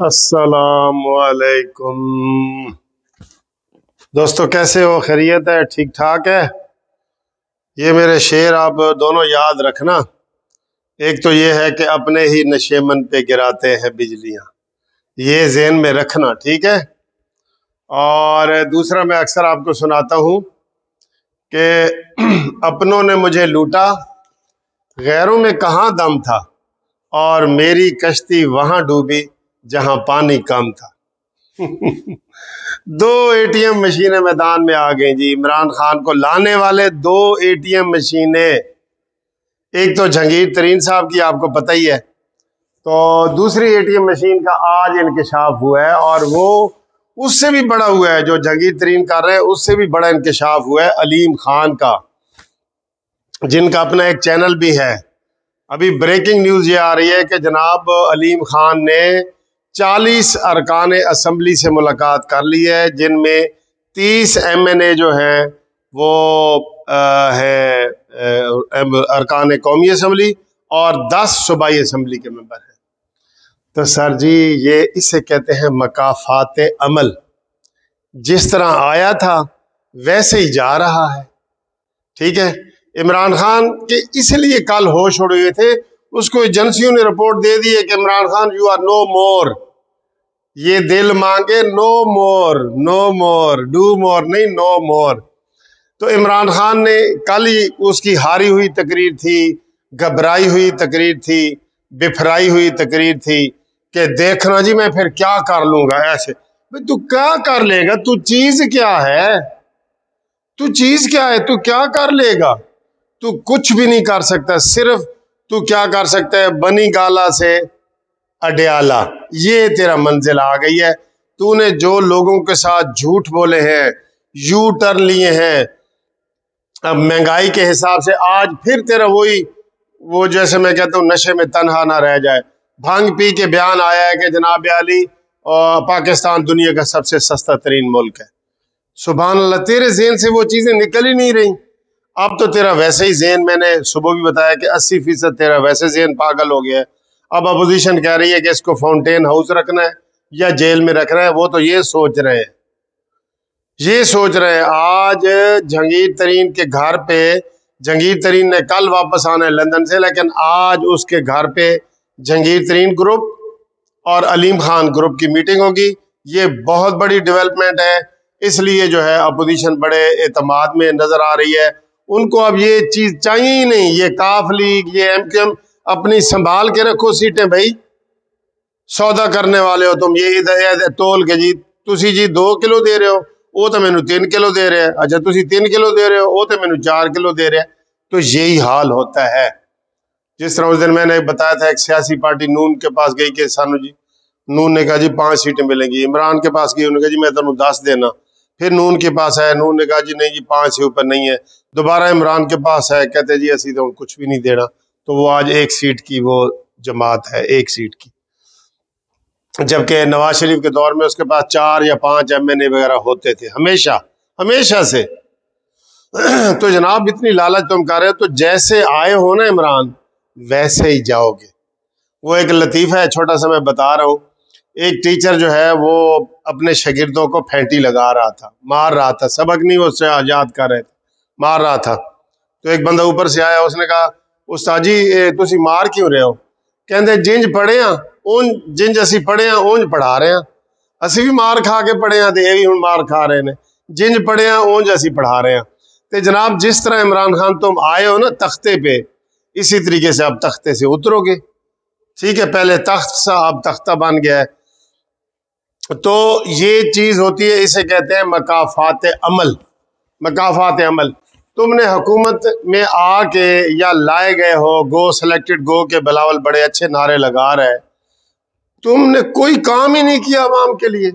السلام علیکم دوستو، کیسے ہو؟ خیریت ہے؟ ٹھیک ٹھاک ہے؟ یہ میرے شعر آپ دونوں یاد رکھنا۔ ایک تو یہ ہے کہ اپنے ہی نشیمن پہ گراتے ہیں بجلیاں، یہ ذہن میں رکھنا، ٹھیک ہے؟ اور دوسرا میں اکثر آپ کو سناتا ہوں کہ اپنوں نے مجھے لوٹا، غیروں میں کہاں دم تھا، اور میری کشتی وہاں ڈوبی جہاں پانی کم تھا۔ دو اے ٹی ایم مشینیں میدان میں آ گئیں جی، عمران خان کو لانے والے دو اے ٹی ایم مشینیں۔ ایک تو جہانگیر ترین صاحب کی، آپ کو پتہ ہی ہے، تو دوسری اے ٹی ایم مشین کا آج انکشاف ہوا ہے، اور وہ اس سے بھی بڑا ہوا ہے، جو جہانگیر ترین کر رہے ہیں اس سے بھی بڑا انکشاف ہوا ہے علیم خان کا، جن کا اپنا ایک چینل بھی ہے۔ ابھی بریکنگ نیوز یہ آ رہی ہے کہ جناب علیم خان نے 40 ارکان اسمبلی سے ملاقات کر لی ہے، جن میں 30 ایم این اے جو ہیں وہ ہیں ارکان قومی اسمبلی، اور 10 صوبائی اسمبلی کے ممبر ہیں۔ تو سر جی، یہ اسے کہتے ہیں مکافات عمل۔ جس طرح آیا تھا ویسے ہی جا رہا ہے، ٹھیک ہے؟ عمران خان کے اس لیے کل ہوش اڑے ہوئے تھے، اس کو ایجنسیوں نے رپورٹ دے دی ہے کہ عمران خان یو آر نو مور، یہ دل مانگے نو مور، نو مور، ڈو مور نہیں، نو مور۔ تو عمران خان نے کل ہی، اس کی ہاری ہوئی تقریر تھی، گھبرائی ہوئی تقریر تھی، بفرائی ہوئی تقریر تھی کہ دیکھنا جی میں پھر کیا کر لوں گا ایسے۔ بھئی تو کیا کر لے گا؟ تو چیز کیا ہے؟ تو چیز کیا ہے؟ تو کیا کر لے گا؟ تو کچھ بھی نہیں کر سکتا۔ صرف تو کیا کر سکتا ہے؟ بنی گالا سے اڈیالہ، یہ تیرا منزل آ گئی ہے۔ تو نے جو لوگوں کے ساتھ جھوٹ بولے ہیں، یو ٹرن لیے ہیں، اب مہنگائی کے حساب سے آج پھر تیرا وہی، وہ جیسے میں کہتا ہوں نشے میں تنہا نہ رہ جائے۔ بھنگ پی کے بیان آیا ہے کہ جناب علی پاکستان دنیا کا سب سے سستا ترین ملک ہے۔ سبحان اللہ، تیرے ذہن سے وہ چیزیں نکل ہی نہیں رہی۔ اب تو تیرا ویسے ہی ذہن، میں نے صبح بھی بتایا کہ 80% تیرا ویسے ذہن پاگل ہو گیا ہے۔ اب اپوزیشن کہہ رہی ہے کہ اس کو فاؤنٹین ہاؤس رکھنا ہے یا جیل میں رکھنا ہے، وہ تو یہ سوچ رہے ہیں، یہ سوچ رہے ہیں۔ آج جہانگیر ترین کے گھر پہ، جہانگیر ترین نے کل واپس آنا ہے لندن سے، لیکن آج اس کے گھر پہ جہانگیر ترین گروپ اور علیم خان گروپ کی میٹنگ ہوگی۔ یہ بہت بڑی ڈیولپمنٹ ہے، اس لیے جو ہے اپوزیشن بڑے اعتماد میں نظر آ رہی ہے۔ ان کو اب یہ چیز چاہیے ہی نہیں، یہ کاف لیگ، یہ ایم کیو ایم، اپنی سنبھال کے رکھو سیٹیں بھائی، سودا کرنے والے ہو تم۔ یہ ادھر تول کے جی، تسی جی 2 کلو دے رہے ہو، وہ تو مینو 3 کلو دے رہے ہیں، اچھا تسی 3 کلو دے رہے ہو، وہ تو مینو 4 کلو دے رہے ہیں۔ تو یہی حال ہوتا ہے۔ جس طرح اس دن میں نے بتایا تھا، ایک سیاسی پارٹی نون کے پاس گئی کہ سانو جی، نون نے کہا جی 5 سیٹیں ملیں گی۔ عمران کے پاس گئی، انہوں نے کہا جی میں تمہیں 10 دینا۔ پھر نون کے پاس آیا، نون نے کہا جی نہیں جی 5 سے اوپر نہیں ہے۔ دوبارہ عمران کے پاس آئے، کہتے جی اسی تو کچھ بھی نہیں دینا۔ تو وہ آج 1 سیٹ کی وہ جماعت ہے، 1 سیٹ کی، جبکہ نواز شریف کے دور میں اس کے پاس 4 یا 5 ایم این اے وغیرہ ہوتے تھے، ہمیشہ سے۔ تو جناب اتنی لالچ تم کر رہے ہو، تو جیسے آئے ہو نا عمران، ویسے ہی جاؤ گے۔ وہ ایک لطیفہ ہے چھوٹا سا، میں بتا رہا ہوں۔ ایک ٹیچر جو ہے وہ اپنے شاگردوں کو پھینٹی لگا رہا تھا، مار رہا تھا، سبق نہیں وہ اس سے یاد کر رہے تھے، مار رہا تھا۔ تو ایک بندہ اوپر سے آیا، اس نے کہا استاد جی تسی مار کیوں رہے ہو؟ کہندے جنج پڑھے ہاں، اون جنج اسی پڑھے ہاں، اونج پڑھا رہے ہیں۔ اسی بھی مار کھا کے پڑھے ہاں، تے یہ بھی ہن مار کھا رہے ہیں۔ جنج پڑھے ہاں، اونج اسی پڑھا رہے ہیں۔ تے جناب جس طرح عمران خان تم آئے ہو نا تختے پہ، اسی طریقے سے اب تختے سے اترو گے، ٹھیک ہے؟ پہلے تخت سا، اب تختہ بن گیا ہے۔ تو یہ چیز ہوتی ہے، اسے کہتے ہیں مکافات عمل۔ مکافات عمل، تم نے حکومت میں آ کے یا لائے گئے ہو، گو سلیکٹڈ گو کے بلاول بڑے اچھے نعرے لگا رہے، تم نے کوئی کام ہی نہیں کیا عوام کے لیے،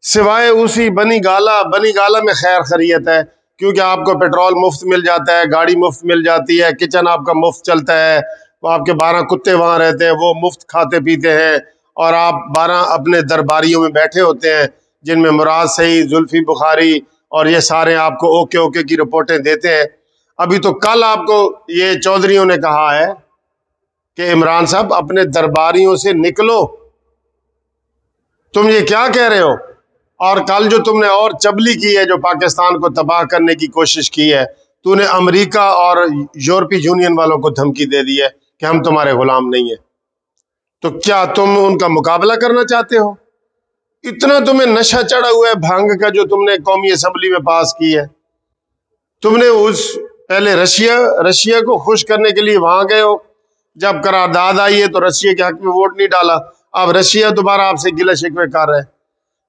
سوائے اسی بنی گالا میں خیر خیریت ہے، کیونکہ آپ کو پیٹرول مفت مل جاتا ہے، گاڑی مفت مل جاتی ہے، کچن آپ کا مفت چلتا ہے، وہ آپ کے 12 کتے وہاں رہتے ہیں، وہ مفت کھاتے پیتے ہیں، اور آپ 12 اپنے درباریوں میں بیٹھے ہوتے ہیں، جن میں مراد سعید، زلفی بخاری اور یہ سارے آپ کو اوکے کی رپورٹیں دیتے ہیں۔ ابھی تو کل آپ کو یہ چودھریوں نے کہا ہے کہ عمران صاحب اپنے درباریوں سے نکلو، تم یہ کیا کہہ رہے ہو؟ اور کل جو تم نے اور چبلی کی ہے، جو پاکستان کو تباہ کرنے کی کوشش کی ہے، تو نے امریکہ اور یورپی یونین والوں کو دھمکی دے دی ہے کہ ہم تمہارے غلام نہیں ہیں، تو کیا تم ان کا مقابلہ کرنا چاہتے ہو؟ اتنا تمہیں نشہ چڑھا ہوا ہے بھانگ کا جو تم نے قومی اسمبلی میں پاس کی ہے. تم نے پہلے رشیا کو خوش کرنے کے لیے وہاں گئے ہو، جب قرارداد آئی ہے تو رشیا کے حق میں ووٹ نہیں ڈالا. اب رشیا دوبارہ آپ سے گلہ شکوے کر رہے ہیں،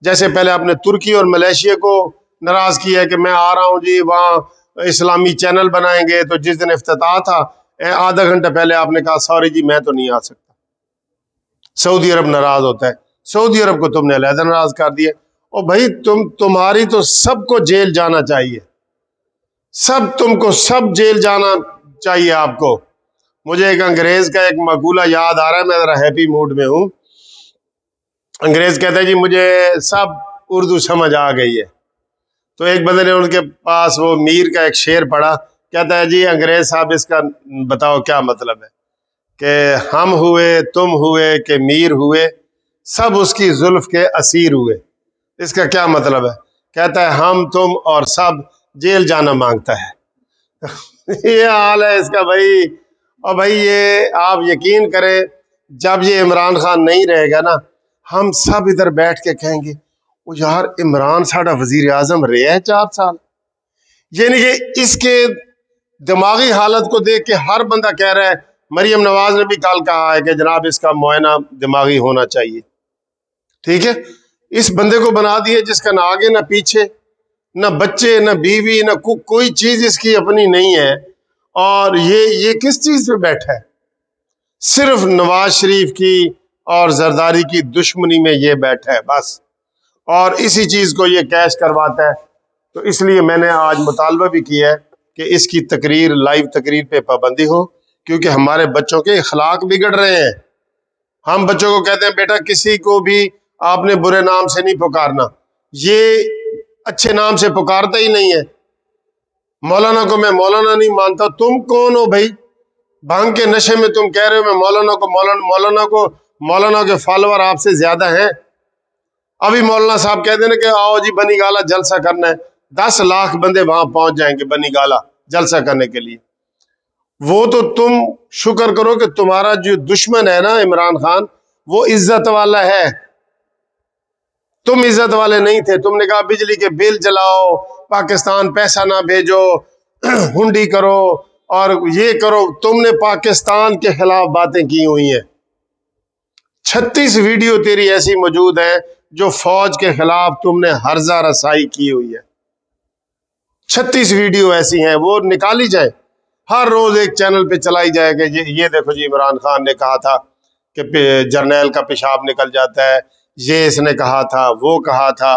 جیسے پہلے آپ نے ترکی اور ملیشیا کو ناراض کیا ہے کہ میں آ رہا ہوں جی وہاں اسلامی چینل بنائیں گے، تو جس دن افتتاح تھا آدھا گھنٹہ پہلے آپ نے کہا سوری جی میں تو نہیں آ سکتا. سعودی عرب ناراض ہوتا ہے، سعودی عرب کو تم نے علیحدہ ناراض کر دیا. اور بھائی تمہاری تو سب کو جیل جانا چاہیے، تم کو سب جیل جانا چاہیے آپ کو. مجھے ایک انگریز کا ایک مقولہ یاد آ رہا ہے، میں ذرا ہیپی موڈ میں ہوں. انگریز کہتے ہیں جی مجھے سب اردو سمجھ آ گئی ہے. تو ایک بندے نے ان کے پاس وہ میر کا ایک شعر پڑھا، کہتا ہے جی انگریز صاحب اس کا بتاؤ کیا مطلب ہے، کہ ہم ہوئے تم ہوئے کہ میر ہوئے، سب اس کی زلف کے اسیر ہوئے. اس کا کیا مطلب ہے؟ کہتا ہے ہم تم اور سب جیل جانا مانگتا ہے. یہ حال ہے اس کا بھائی. اور بھائی یہ آپ یقین کریں، جب یہ عمران خان نہیں رہے گا نا، ہم سب ادھر بیٹھ کے کہیں گے وہ یار عمران ساڈا وزیر اعظم رہے ہے 4 سال. یعنی کہ اس کے دماغی حالت کو دیکھ کے ہر بندہ کہہ رہا ہے. مریم نواز نے بھی کل کہا ہے کہ جناب اس کا معائنہ دماغی ہونا چاہیے. ٹھیک ہے، اس بندے کو بنا دیے جس کا نہ آگے نہ پیچھے، نہ بچے نہ بیوی، نہ کوئی چیز اس کی اپنی نہیں ہے. اور یہ کس چیز پہ بیٹھا ہے؟ صرف نواز شریف کی اور زرداری کی دشمنی میں یہ بیٹھا ہے بس، اور اسی چیز کو یہ کیش کرواتا ہے. تو اس لیے میں نے آج مطالبہ بھی کیا ہے کہ اس کی تقریر، لائیو تقریر پہ پابندی ہو، کیونکہ ہمارے بچوں کے اخلاق بگڑ رہے ہیں. ہم بچوں کو کہتے ہیں بیٹا کسی کو بھی آپ نے برے نام سے نہیں پکارنا، یہ اچھے نام سے پکارتا ہی نہیں ہے. مولانا کو میں مولانا نہیں مانتا. تم کون ہو بھائی؟ بھانگ کے نشے میں تم کہہ رہے ہو میں مولانا کے فالوور آپ سے زیادہ ہیں. ابھی مولانا صاحب کہتے ہیں کہ آؤ جی بنی گالا جلسہ کرنا ہے، 10 لاکھ بندے وہاں پہنچ جائیں گے بنی گالا جلسہ کرنے کے لیے. وہ تو تم شکر کرو کہ تمہارا جو دشمن ہے نا عمران خان، وہ عزت والا ہے. تم عزت والے نہیں تھے. تم نے کہا بجلی کے بل جلاؤ، پاکستان پیسہ نہ بھیجو، ہنڈی کرو اور یہ کرو. تم نے پاکستان کے خلاف باتیں کی ہوئی ہیں. 36 ویڈیو تیری ایسی موجود ہیں جو فوج کے خلاف تم نے ہرزہ رسائی کی ہوئی ہے. 36 ویڈیو ایسی ہیں، وہ نکالی جائیں، ہر روز ایک چینل پہ چلائی جائے کہ یہ دیکھو جی عمران خان نے کہا تھا کہ جرنیل کا پیشاب نکل جاتا ہے، یہ اس نے کہا تھا، وہ کہا تھا.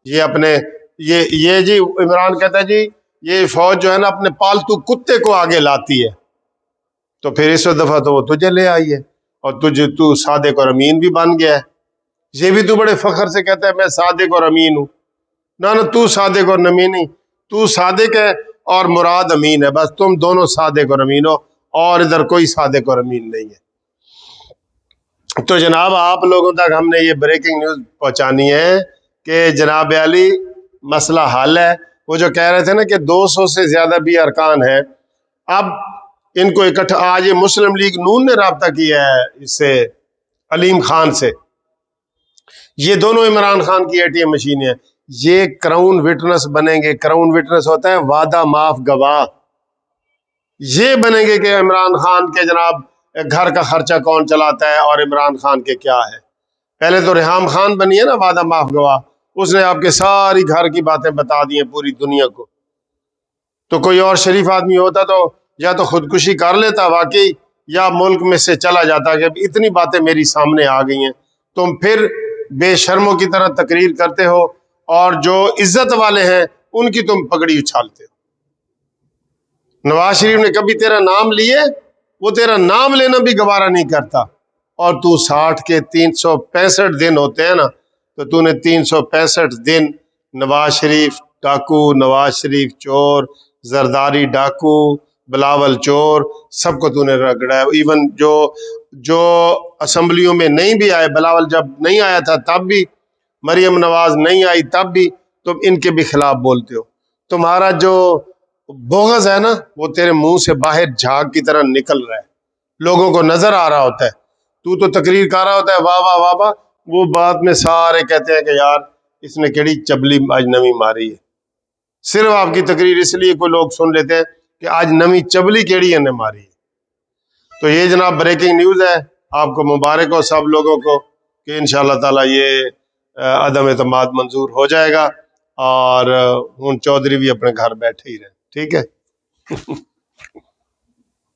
یہ جی عمران کہتا ہے جی یہ فوج جو ہے نا اپنے پالتو کتے کو آگے لاتی ہے. تو پھر اس دفعہ تو وہ تجھے لے آئی ہے، اور تو صادق اور امین بھی بن گیا ہے. یہ بھی تو بڑے فخر سے کہتا ہے میں صادق اور امین ہوں. نہ تو صادق اور امین نہیں، تو صادق ہے اور مراد امین ہے، بس تم دونوں صادق اور امین ہو، اور ادھر کوئی صادق اور امین نہیں ہے. تو جناب آپ لوگوں تک ہم نے یہ بریکنگ نیوز پہنچانی ہے کہ جناب علی مسئلہ حل ہے. وہ جو کہہ رہے تھے نا کہ 200 سے زیادہ بھی ارکان ہیں، اب ان کو اکٹھا، آج یہ مسلم لیگ نون نے رابطہ کیا ہے اس سے علیم خان سے. یہ دونوں عمران خان کی ATM مشینیں ہیں. یہ کراؤن وٹنس بنیں گے. کراؤن وٹنس ہوتا ہے وعدہ معاف گواہ. یہ بنیں گے کہ عمران خان کے جناب گھر کا خرچہ کون چلاتا ہے اور عمران خان کے کیا ہے. پہلے تو ریحام خان بنی ہے نا وعدہ معاف گواہ، اس نے آپ کے ساری گھر کی باتیں بتا دی ہیں پوری دنیا کو. تو کوئی اور شریف آدمی ہوتا تو یا تو خودکشی کر لیتا واقعی، یا ملک میں سے چلا جاتا کہ اتنی باتیں میری سامنے آ گئی ہیں. تم پھر بے شرموں کی طرح تقریر کرتے ہو، اور جو عزت والے ہیں ان کی تم پگڑی اچھالتے ہو. نواز شریف نے کبھی تیرا نام لیے؟ وہ تیرا نام لینا بھی گوارا نہیں کرتا. اور تو 60 کے 365 دن ہوتے ہیں نا، تو نے 365 دن نواز شریف ڈاکو، نواز شریف چور، زرداری ڈاکو، بلاول چور، سب کو نے رگڑا ہے. ایون جو اسمبلیوں میں نہیں بھی آئے، بلاول جب نہیں آیا تھا تب بھی مریم نواز نہیں آئی تب بھی تم ان کے بھی خلاف بولتے ہو. تمہارا جو بغض ہے نا وہ تیرے منہ سے باہر جھاگ کی طرح نکل رہا ہے, لوگوں کو نظر آ رہا ہوتا ہے. تو تقریر کر رہا ہوتا ہے واہ واہ واہ واہ, وہ بعد میں سارے کہتے ہیں کہ یار اس نے کیڑی چبلی آج نوی ماری ہے. صرف آپ کی تقریر اس لیے کوئی لوگ سن لیتے ہیں کہ آج نوی چبلی کیڑی نے ماری ہے. تو یہ جناب بریکنگ نیوز ہے, آپ کو مبارک ہو سب لوگوں کو کہ انشاءاللہ تعالی یہ عدم اعتماد منظور ہو جائے گا اور ہن چودھری بھی اپنے گھر بیٹھے ہی رہے. ٹھیک ہے.